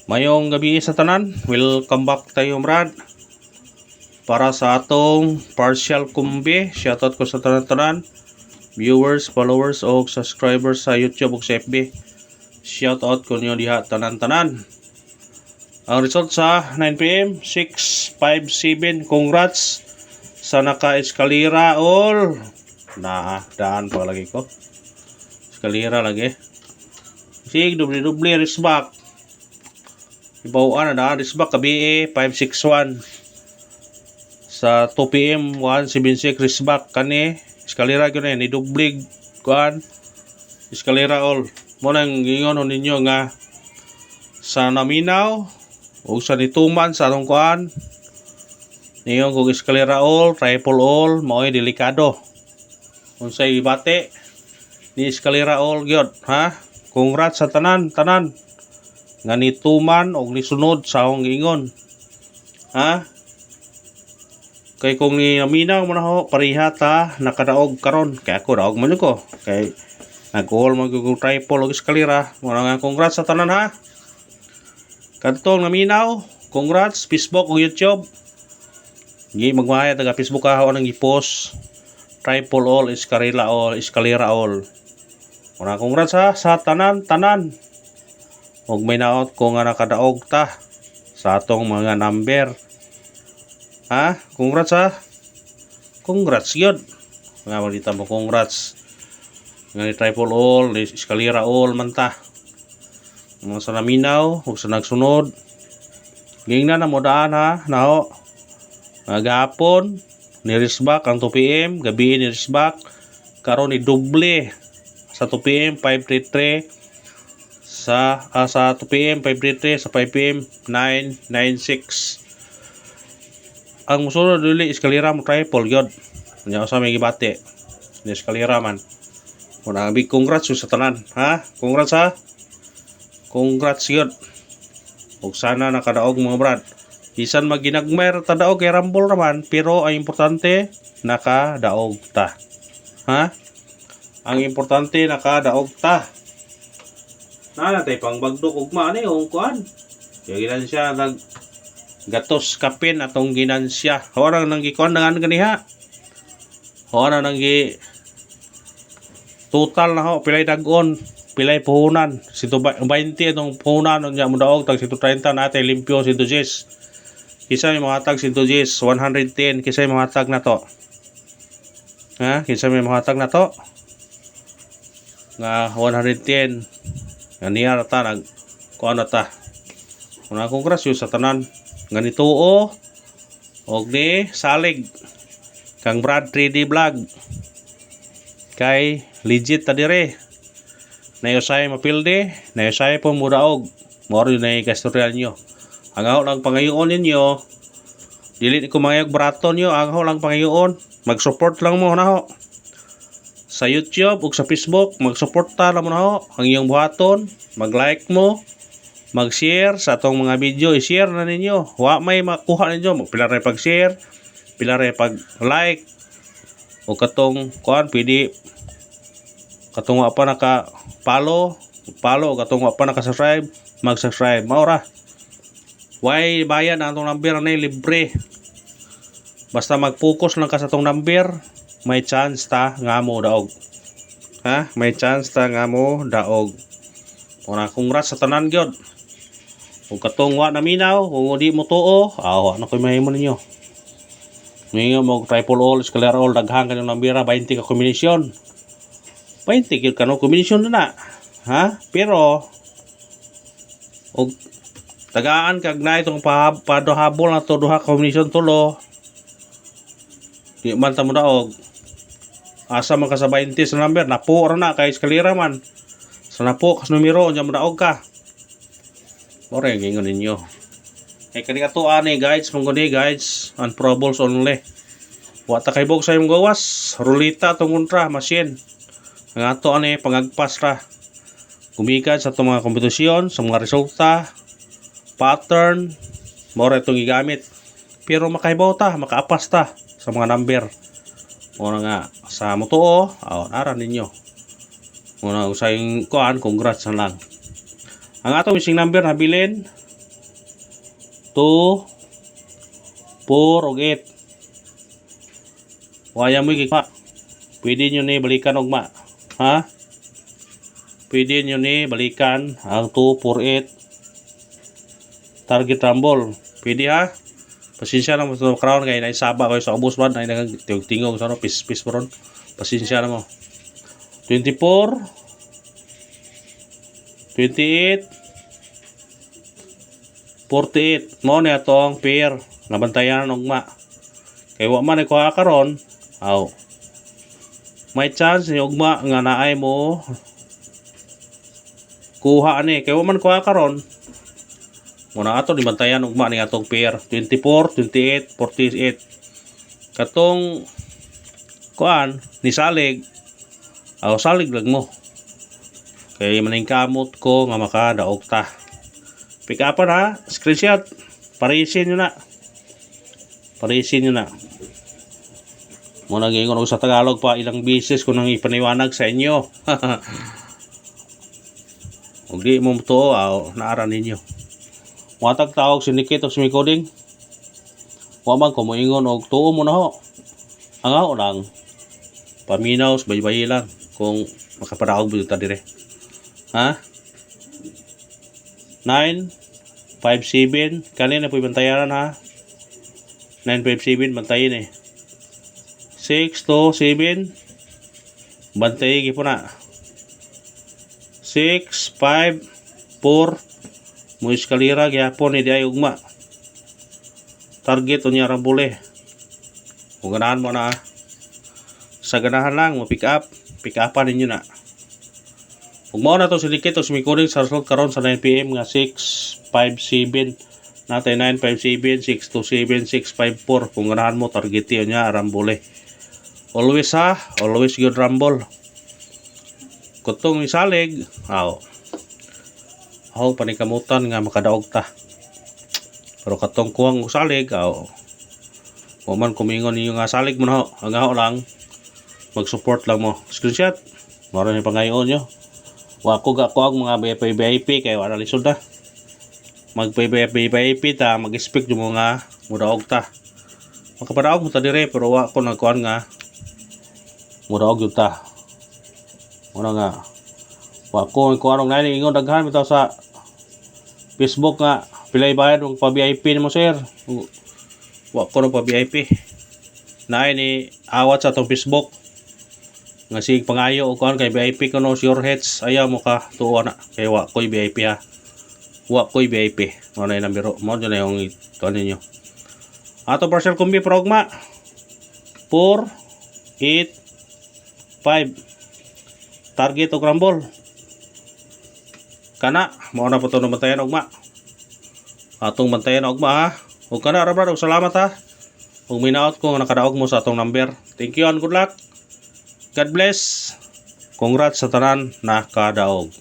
Mayong gabi sa tanan, welcome back tayo Brad. Para sa atong partial kumbi, shoutout ko sa tanan-tanan, viewers, followers o subscribers sa YouTube o sa FB. Shoutout ko niyo diha tanan-tanan. Ang result sa 9pm, 657, congrats sa naka-eskalera all. Daan pa lagi ko. Eskalera lagi. Sig, dubli-dubli, risbak. Ibawaan na risbak kabi 561 sa 2pm 176 risbak kani eskalera gyud ni dublig kuan eskalera all mo nang gingon ninyo nga sa naminaw o sa nituman sa atong kuan niyo kung eskalera all triple all mao'y delikado unsay ibate ni eskalera all gyud ha. Congrats sa tanan nga nituman og nisunod sa akong giingon ha. Kay kung ni naminaw mo na ho pareha ta nakadaog karon kay ako daog man ko kay nag-all man ko triple og eskalera mo nga. Congrats sa tanan ha. Kadtong naminaw congrats Facebook o YouTube gi magmahaya taga Facebook ha nang i-post triple all eskalera all mo na. Congrats ha sa tanan og may naot ko nga nakadaog ta sa atong mga number ha. Congrats ha. Congrats yun nga magdita mo congrats nga ni triple all ni eskalera all man ta mga sa naminaw ug sa nagsunod gingnan na mo daan ha naho gahapon ni risbak ang 2pm gabi ni risbak karon ni doble sa 2pm 533 sa 2pm 533 sa 5pm 996 ang musunod dili eskalera mo triple gyud nya sa may gibate ni eskalera man una big congrats sa tanan ha. Congrats ha. Congrats gyud ug sana nakadaog mga brad bisan maginagmer ta daog kay rumble naman pero ang importante nakadaog ta ha. Ang importante nakadaog ta na tay pang bagdok ugma ani yung kuan kaya ginansya nag gatos kapin atong ginansya orang nang gikuan nangan ganiha orang nang gi total na ho pilay dagon pilay puhunan 120 atong puhunan nya mo daog tag 130 natay limpyo 110 kisa may mahatag 110 110 kisa may mahatag na to ha. Kisa may mahatag na to nga 110 nga niya ta nag kuan ta una. Congrats sa tanan nga nituo og ni salig kang Brad 3D vlog kay legit ta dire nayosay mapilde nayosay po mudaog moro na kasturyan nyo. Ang ako lang pangayoon ninyo dili ko mangayog brato nyo. Ang ako lang pangayoon mag-support lang mo na ho sa YouTube ug sa Facebook mag-suporta lang mo na ho ang iyong buhaton mag-like mo mag-share sa atong mga video i-share na ninyo wa may makuha ninyo pila ray pag-share pila ray pag-like o katong kuan pwede katong wa pa naka follow katong wa pa naka-subscribe mag-subscribe maura way bayan ang atong number na libre basta mag-focus lang ka sa atong number may chance ta nga mo daog ha. May chance ta nga mo daog una. Congrats sa tanan gyud ug katong wa naminaw kung di mo tuo awa na koy mahimo ninyo ngayon mo triple all eskalera all daghang kanyang nambira 20 ka kombinasyon 20 gyud kanong kombinasyon na ha. Pero og tagaan kag na itong padohabol na to duha kombinasyon tulo di man ta mo daog asa man ka sa 20 sa number napo ra na kay eskalera man sa napo kas numero nya mo daog ka ora gingon ninyo kay kani ato ani guys mong guys on probables only wa ta kay bog sa imong gawas rulita tong kontra machine ang ato ani pangagpas ra gumikan sa itong mga kompetisyon sa mga resulta pattern mora itong gigamit pero makaibaw ta makaapas ta sa mga number muna nga sa moto aran ninyo muna usayong kuan. Congrats na lang ang atong missing number nabilin 4 ug 8. Waya mo gigma. Pwede nyo ni balikan ugma. Ha? Pwede nyo ni balikan ang 2, 4, 8 target rumble. Pwede ha? Pasensya na mo sa crown kay naisaba ko sa ubos man ay nagtingog sa no pis ron. Pasensya na mo. 24 28 48 mo ni atong pair nga bantayan ugma. Kay wa man ko karon. Aw. May chance ni ugma nga naay mo kuha ani kay wa man kuha karon. Muna ato di bantayan ugma ni atong pair 24, 28, 48. Katong kuan ni salig. Aw salig lag mo. Kay maning kamot ko nga makadaog ta. Pick up ha, screenshot. Parisin nyo na. Parisin nyo na. Muna gingon ako sa Tagalog pa ilang beses ko nang ipaniwanag sa inyo. Ug di mo to naaran ninyo. Watag tawag syndicate of Smicoding. Wa man ko moingon og tuo mo na ho. Ang lang. Paminaw bay-bay lang kung makapadaog bitaw dire. Ha? 957 kanina po bantayan ha. 957 bantayin eh. 627 bantay gi po na. 654 mo eskalera gyapon ni diay ugma. Target unya rambole. Kung ganahan mo na sa ganahan lang mo pick upan ninyo na. Ug mao na to syndicate of Smicoding sa result karon sa 9 PM nga 657 natay 957 627 654 kung ganahan mo target niya rambole. Always ha, always good rumble. Kutong misalig, panikamutan nga makadaog ta. Pero katong kuwang salig, man kumingon ninyo nga salig mo na ho, ang lang, mag-support lang mo. Screenshot, mara ni pangayon nyo. Wako ang mga VIP kay wala lisod na. Mag-VIP ta, mag-expect yung mga mudaog ta. Makapadaog mo ta dire, pero wako nagkuhan nga mudaog yun ta. Muna nga wako kung anong nani ingon daghan bitaw sa Facebook nga pilay bayad og pa VIP nimo sir. Wako na pa VIP. Naay ni awat sa atong Facebook. Nga sig pangayo og kuan kay VIP kuno sure heads ayaw mo ka tuwa na kay wakoy VIP ha. Wakoy VIP. Mo na numero mo dyan na yung tuan ninyo. Ato partial combi progma 4 8 5 target og rumble kana mao na po to bantayan ugma atong bantayan ugma ha ug kana ra brad og salamat ha ug minaot ko nga nakadaog mo sa atong number. Thank you and good luck. God bless. Congrats sa tanan na kadaog.